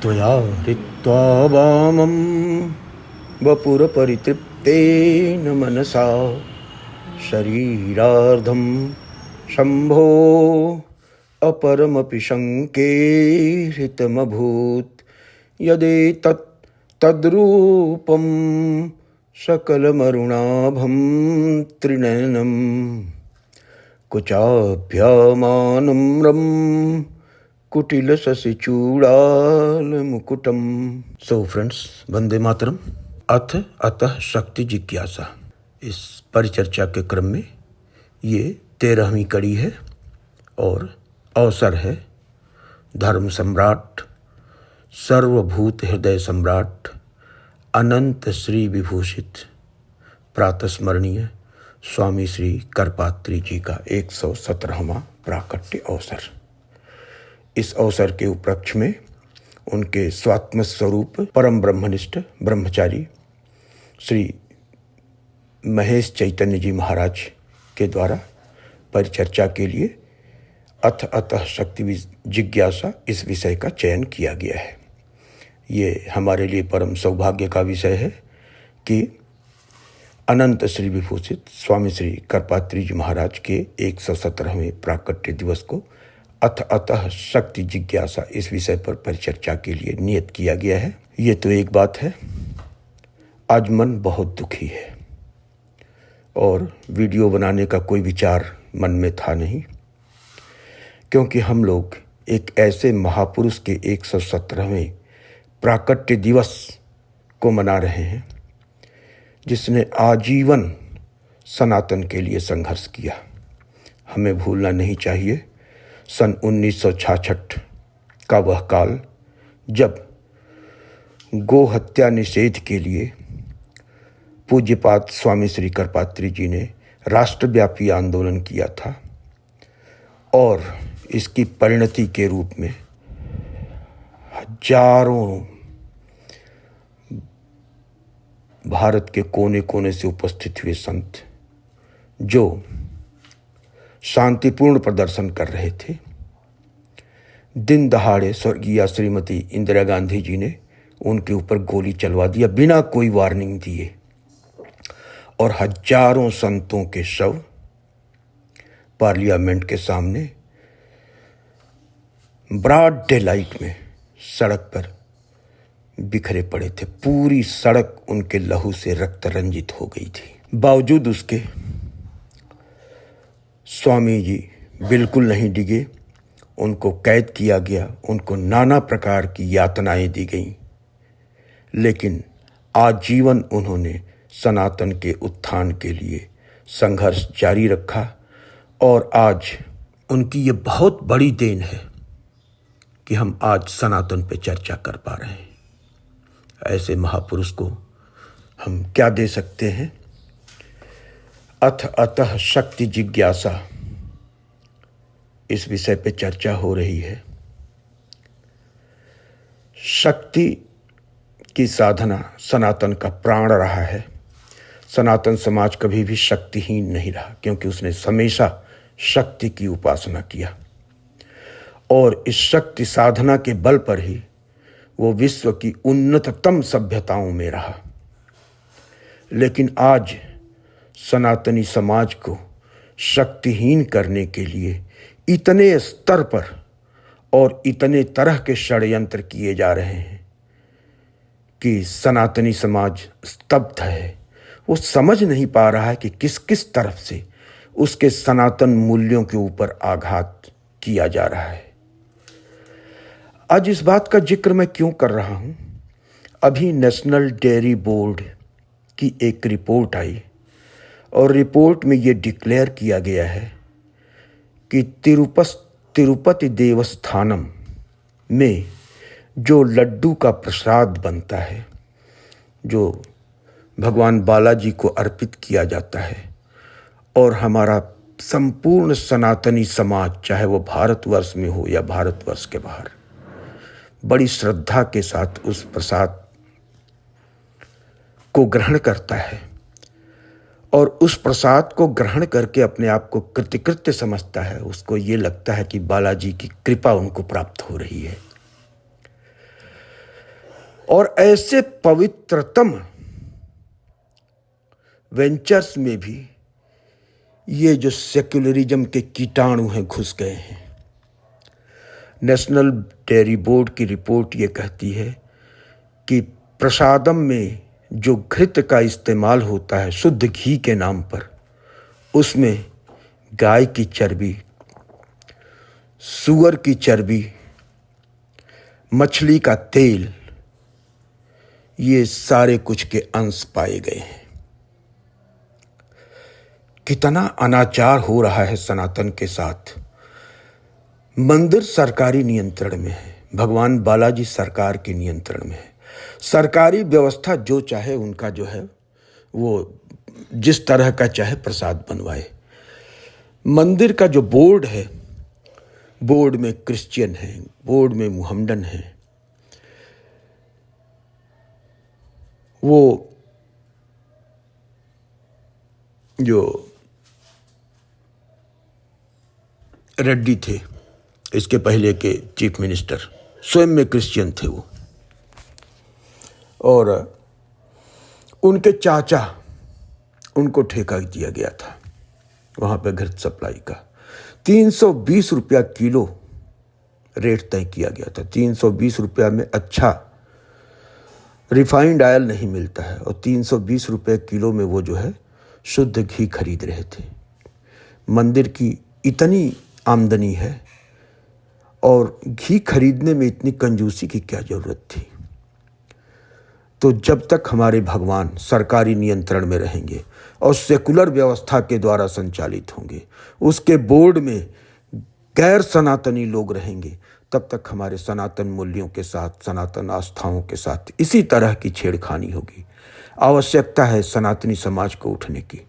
त्वया ऋत्वा वामं वपुरपरितृप्तेन मनसा शरीरार्धं Shambho अपरमपि शङ्के हृतमभूत् यदेतत् तद्रूपं सकलमरुणाभं त्रिनयनं कुचाभ्यमानम्रं कुटिलशशिचूडालमुकुटम्। So friends, Vande Mataram. अतः शक्ति जिज्ञासा, इस परिचर्चा के क्रम में ये 13वीं कड़ी है और अवसर है धर्म सम्राट, सर्वभूत हृदय सम्राट, अनंत श्री विभूषित प्रातस्मरणीय स्वामी श्री करपात्री जी का 117वां प्राकट्य अवसर। इस अवसर के उपलक्ष्य में उनके स्वात्म स्वरूप परम ब्रह्मनिष्ठ ब्रह्मचारी श्री महेश चैतन्य जी महाराज के द्वारा परिचर्चा के लिए अतः शक्ति जिज्ञासा इस विषय का चयन किया गया है। ये हमारे लिए परम सौभाग्य का विषय है कि अनंत श्री विभूषित स्वामी श्री करपात्री जी महाराज के 117वें प्राकट्य दिवस को अतः शक्ति जिज्ञासा इस विषय पर परिचर्चा के लिए नियत किया गया है। ये तो एक बात है। आज मन बहुत दुखी है और वीडियो बनाने का कोई विचार मन में था नहीं, क्योंकि हम लोग एक ऐसे महापुरुष के 117वें प्राकट्य दिवस को मना रहे हैं जिसने आजीवन सनातन के लिए संघर्ष किया। हमें भूलना नहीं चाहिए सन 1966 का वह काल जब गो हत्या निषेध के लिए पूज्यपाद स्वामी श्री करपात्री जी ने राष्ट्रव्यापी आंदोलन किया था और इसकी परिणति के रूप में हजारों भारत के कोने कोने से उपस्थित हुए संत जो शांतिपूर्ण प्रदर्शन कर रहे थे, दिन दहाड़े स्वर्गीय श्रीमती इंदिरा गांधी जी ने उनके ऊपर गोली चलवा दिया बिना कोई वार्निंग दिए और हजारों संतों के शव पार्लियामेंट के सामने ब्रॉड डे लाइट में सड़क पर बिखरे पड़े थे। पूरी सड़क उनके लहू से रक्त रंजित हो गई थी। बावजूद उसके स्वामी जी बिल्कुल नहीं डिगे, उनको कैद किया गया, उनको नाना प्रकार की यातनाएं दी गईं, लेकिन आजीवन उन्होंने सनातन के उत्थान के लिए संघर्ष जारी रखा और आज उनकी ये बहुत बड़ी देन है कि हम आज सनातन पे चर्चा कर पा रहे हैं। ऐसे महापुरुष को हम क्या दे सकते हैं। अतः शक्ति जिज्ञासा इस विषय पे चर्चा हो रही है। शक्ति की साधना सनातन का प्राण रहा है। सनातन समाज कभी भी शक्तिहीन नहीं रहा, क्योंकि उसने हमेशा शक्ति की उपासना किया और इस शक्ति साधना के बल पर ही वो विश्व की उन्नततम सभ्यताओं में रहा। लेकिन आज सनातनी समाज को शक्तिहीन करने के लिए इतने स्तर पर और इतने तरह के षड्यंत्र किए जा रहे हैं कि सनातनी समाज स्तब्ध है। वो समझ नहीं पा रहा है कि किस किस तरफ से उसके सनातन मूल्यों के ऊपर आघात किया जा रहा है। आज इस बात का जिक्र मैं क्यों कर रहा हूं? अभी नेशनल डेयरी बोर्ड की एक रिपोर्ट आई और रिपोर्ट में ये डिक्लेयर किया गया है कि तिरुपति देवस्थानम में जो लड्डू का प्रसाद बनता है, जो भगवान बालाजी को अर्पित किया जाता है, और हमारा संपूर्ण सनातनी समाज, चाहे वो भारतवर्ष में हो या भारतवर्ष के बाहर, बड़ी श्रद्धा के साथ उस प्रसाद को ग्रहण करता है और उस प्रसाद को ग्रहण करके अपने आप को कृतकृत्य समझता है। उसको ये लगता है कि बालाजी की कृपा उनको प्राप्त हो रही है। और ऐसे पवित्रतम वेंचर्स में भी ये जो सेक्युलरिज्म के कीटाणु हैं घुस गए हैं। नेशनल डेयरी बोर्ड की रिपोर्ट ये कहती है कि प्रसादम में जो घृत का इस्तेमाल होता है शुद्ध घी के नाम पर, उसमें गाय की चर्बी, सूअर की चर्बी, मछली का तेल, ये सारे कुछ के अंश पाए गए हैं। कितना अनाचार हो रहा है सनातन के साथ। मंदिर सरकारी नियंत्रण में है, भगवान बालाजी सरकार के नियंत्रण में है। सरकारी व्यवस्था जो चाहे उनका जो है वो जिस तरह का चाहे प्रसाद बनवाए। मंदिर का जो बोर्ड है, बोर्ड में क्रिश्चियन है, बोर्ड में मुहम्मडन है, वो जो रेड्डी थे इसके पहले के चीफ मिनिस्टर, स्वयं में क्रिश्चियन थे वो, और उनके चाचा, उनको ठेका दिया गया था वहाँ पे घृत सप्लाई का। 320 रुपया किलो रेट तय किया गया था। 320 रुपया में अच्छा रिफाइंड ऑयल नहीं मिलता है, और 320 रुपये किलो में वो जो है शुद्ध घी खरीद रहे थे। मंदिर की इतनी आमदनी है और घी खरीदने में इतनी कंजूसी की क्या ज़रूरत थी। तो जब तक हमारे भगवान सरकारी नियंत्रण में रहेंगे और सेकुलर व्यवस्था के द्वारा संचालित होंगे, उसके बोर्ड में गैर सनातनी लोग रहेंगे, तब तक हमारे सनातन मूल्यों के साथ, सनातन आस्थाओं के साथ इसी तरह की छेड़खानी होगी। आवश्यकता है सनातनी समाज को उठने की।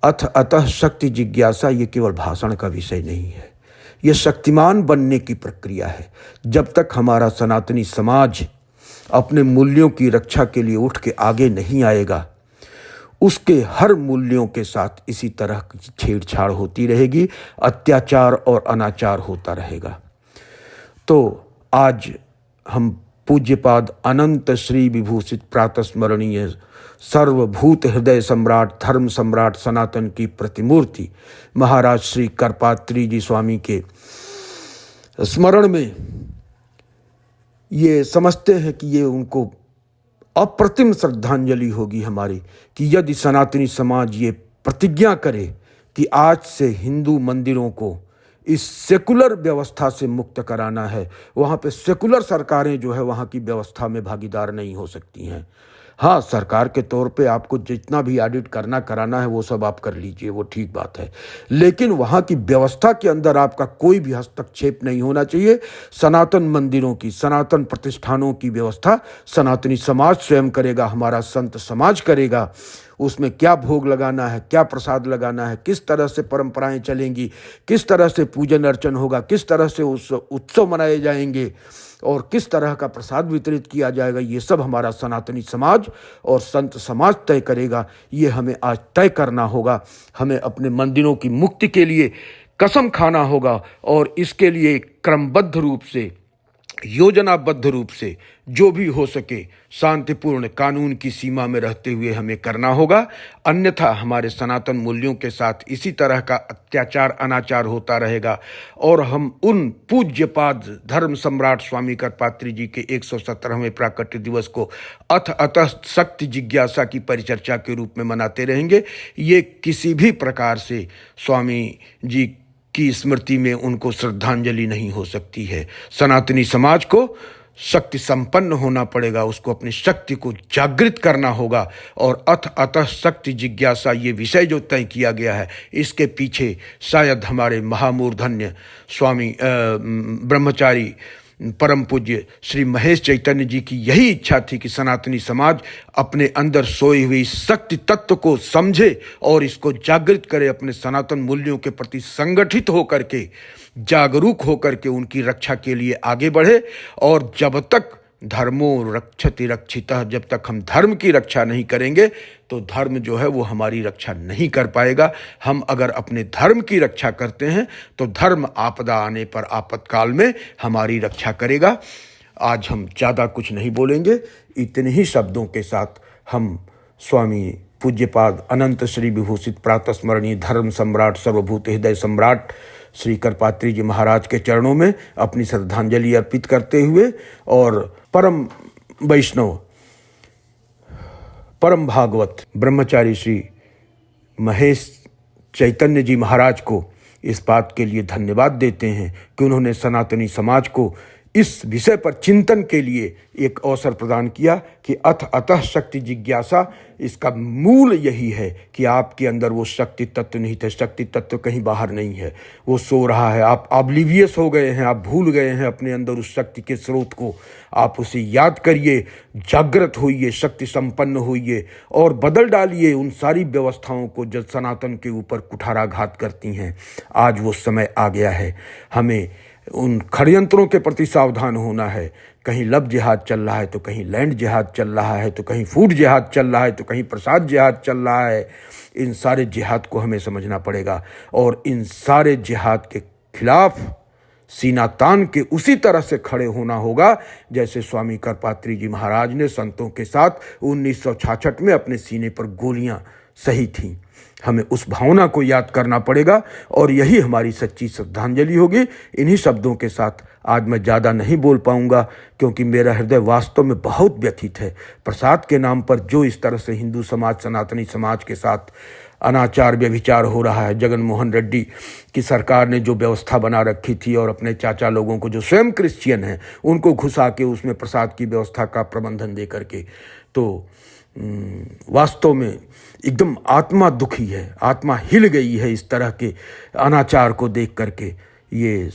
अतः शक्ति जिज्ञासा ये केवल भाषण का विषय नहीं है, ये शक्तिमान बनने की प्रक्रिया है। जब तक हमारा सनातनी समाज अपने मूल्यों की रक्षा के लिए उठ के आगे नहीं आएगा, उसके हर मूल्यों के साथ इसी तरह की छेड़छाड़ होती रहेगी, अत्याचार और अनाचार होता रहेगा। तो आज हम पूज्यपाद अनंत श्री विभूषित प्रातस्मरणीय सर्वभूत हृदय सम्राट धर्म सम्राट सनातन की प्रतिमूर्ति महाराज श्री करपात्री जी स्वामी के स्मरण में ये समझते हैं कि ये उनको अप्रतिम श्रद्धांजलि होगी हमारी, कि यदि सनातनी समाज ये प्रतिज्ञा करे कि आज से हिंदू मंदिरों को इस सेकुलर व्यवस्था से मुक्त कराना है, वहाँ पे सेकुलर सरकारें जो है वहाँ की व्यवस्था में भागीदार नहीं हो सकती हैं। हाँ, सरकार के तौर पे आपको जितना भी ऑडिट करना कराना है वो सब आप कर लीजिए, वो ठीक बात है, लेकिन वहाँ की व्यवस्था के अंदर आपका कोई भी हस्तक्षेप नहीं होना चाहिए। सनातन मंदिरों की, सनातन प्रतिष्ठानों की व्यवस्था सनातनी समाज स्वयं करेगा, हमारा संत समाज करेगा। उसमें क्या भोग लगाना है, क्या प्रसाद लगाना है, किस तरह से परंपराएं चलेंगी, किस तरह से पूजन अर्चन होगा, किस तरह से उस उत्सव मनाए जाएंगे और किस तरह का प्रसाद वितरित किया जाएगा, ये सब हमारा सनातनी समाज और संत समाज तय करेगा। ये हमें आज तय करना होगा। हमें अपने मंदिरों की मुक्ति के लिए कसम खाना होगा और इसके लिए क्रमबद्ध रूप से, योजनाबद्ध रूप से जो भी हो सके शांतिपूर्ण कानून की सीमा में रहते हुए हमें करना होगा। अन्यथा हमारे सनातन मूल्यों के साथ इसी तरह का अत्याचार अनाचार होता रहेगा और हम उन पूज्यपाद धर्म सम्राट स्वामी करपात्री जी के 117वें प्राकट्य दिवस को अतः शक्ति जिज्ञासा की परिचर्चा के रूप में मनाते रहेंगे। ये किसी भी प्रकार से स्वामी जी की स्मृति में उनको श्रद्धांजलि नहीं हो सकती है। सनातनी समाज को शक्ति संपन्न होना पड़ेगा, उसको अपनी शक्ति को जागृत करना होगा और अतः शक्ति जिज्ञासा ये विषय जो तय किया गया है, इसके पीछे शायद हमारे महामूर्धन्य स्वामी ब्रह्मचारी परम पूज्य श्री महेश चैतन्य जी की यही इच्छा थी कि सनातनी समाज अपने अंदर सोई हुई शक्ति तत्व को समझे और इसको जागृत करे, अपने सनातन मूल्यों के प्रति संगठित होकर के, जागरूक होकर के उनकी रक्षा के लिए आगे बढ़े। और जब तक धर्मो रक्षति रक्षितः, जब तक हम धर्म की रक्षा नहीं करेंगे तो धर्म जो है वो हमारी रक्षा नहीं कर पाएगा। हम अगर अपने धर्म की रक्षा करते हैं तो धर्म आपदा आने पर, आपातकाल में हमारी रक्षा करेगा। आज हम ज़्यादा कुछ नहीं बोलेंगे, इतने ही शब्दों के साथ हम स्वामी पूज्यपाद अनंत श्री विभूषित प्रातस्मरणीय धर्म सम्राट सर्वभूत हृदय सम्राट श्री करपात्री जी महाराज के चरणों में अपनी श्रद्धांजलि अर्पित करते हुए और परम वैष्णव परम भागवत ब्रह्मचारी श्री महेश चैतन्य जी महाराज को इस बात के लिए धन्यवाद देते हैं कि उन्होंने सनातनी समाज को इस विषय पर चिंतन के लिए एक अवसर प्रदान किया कि अतः शक्ति जिज्ञासा, इसका मूल यही है कि आपके अंदर वो शक्ति तत्व नहीं थे, शक्ति तत्व कहीं बाहर नहीं है, वो सो रहा है, आप ऑब्लिवियस हो गए हैं, आप भूल गए हैं अपने अंदर उस शक्ति के स्रोत को। आप उसे याद करिए, जागृत होइए, शक्ति संपन्न होइए और बदल डालिए उन सारी व्यवस्थाओं को जो सनातन के ऊपर कुठाराघात करती हैं। आज वो समय आ गया है, हमें उन षड्यंत्रों के प्रति सावधान होना है। कहीं लव जिहाद चल रहा है तो कहीं लैंड जिहाद चल रहा है तो कहीं फूड जिहाद चल रहा है तो कहीं प्रसाद जिहाद चल रहा है। इन सारे जिहाद को हमें समझना पड़ेगा और इन सारे जिहाद के खिलाफ सीना तान के उसी तरह से खड़े होना होगा जैसे स्वामी करपात्री जी महाराज ने संतों के साथ 1966 में अपने सीने पर गोलियां सही थीं। हमें उस भावना को याद करना पड़ेगा और यही हमारी सच्ची श्रद्धांजलि होगी। इन्हीं शब्दों के साथ आज मैं ज़्यादा नहीं बोल पाऊंगा क्योंकि मेरा हृदय वास्तव में बहुत व्यथित है। प्रसाद के नाम पर जो इस तरह से हिंदू समाज, सनातनी समाज के साथ अनाचार व्यभिचार हो रहा है, जगन मोहन रेड्डी की सरकार ने जो व्यवस्था बना रखी थी और अपने चाचा लोगों को जो स्वयं क्रिश्चियन हैं उनको घुसा के उसमें प्रसाद की व्यवस्था का प्रबंधन दे करके, तो वास्तव में एकदम आत्मा दुखी है, आत्मा हिल गई है इस तरह के अनाचार को देख करके। ये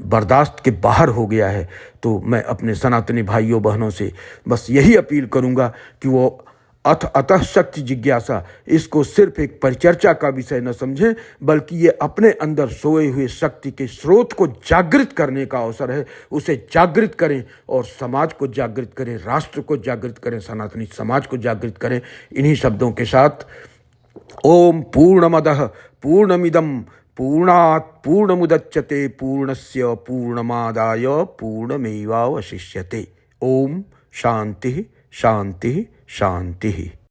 बर्दाश्त के बाहर हो गया है। तो मैं अपने सनातनी भाइयों बहनों से बस यही अपील करूंगा कि वो अतः शक्ति जिज्ञासा इसको सिर्फ एक परिचर्चा का विषय न समझें, बल्कि ये अपने अंदर सोए हुए शक्ति के स्रोत को जागृत करने का अवसर है। उसे जागृत करें और समाज को जागृत करें, राष्ट्र को जागृत करें, सनातनी समाज को जागृत करें। इन्हीं शब्दों के साथ ओम पूर्णमदः पूर्णमिदं पूर्णात् पूर्णमुदच्यते पूर्णस्य पूर्णमादाय पूर्णमेवावशिष्यते। ओम शांति शांति शांति।